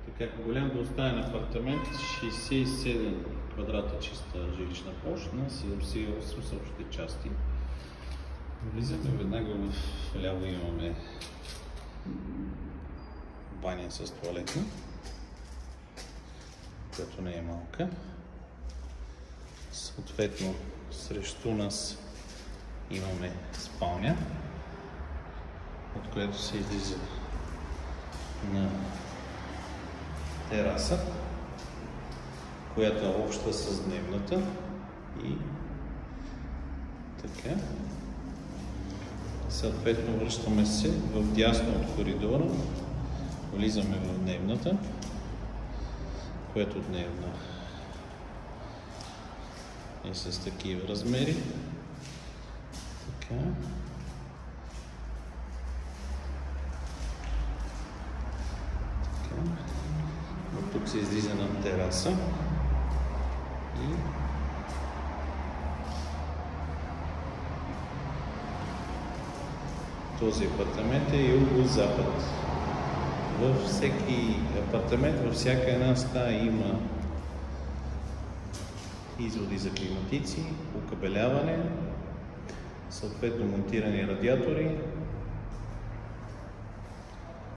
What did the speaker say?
Така, голям двустаен апартамент, 67 квадрата чиста жилищна площ на 78 съобщите части. Влизаме веднага в ляво, имаме баня с тоалетна, която не е малка. Съответно, срещу нас имаме спалня, от която се излиза на тераса, която е обща с дневната, и така. Съответно връщаме се в дясно от коридора, влизаме в дневната, която дневна е с такива размери. Така. От тук се излиза на тераса и този апартамент е юго-запад. Във всеки апартамент, във всяка една стая има изводи за климатици, окабеляване, съответно монтирани радиатори,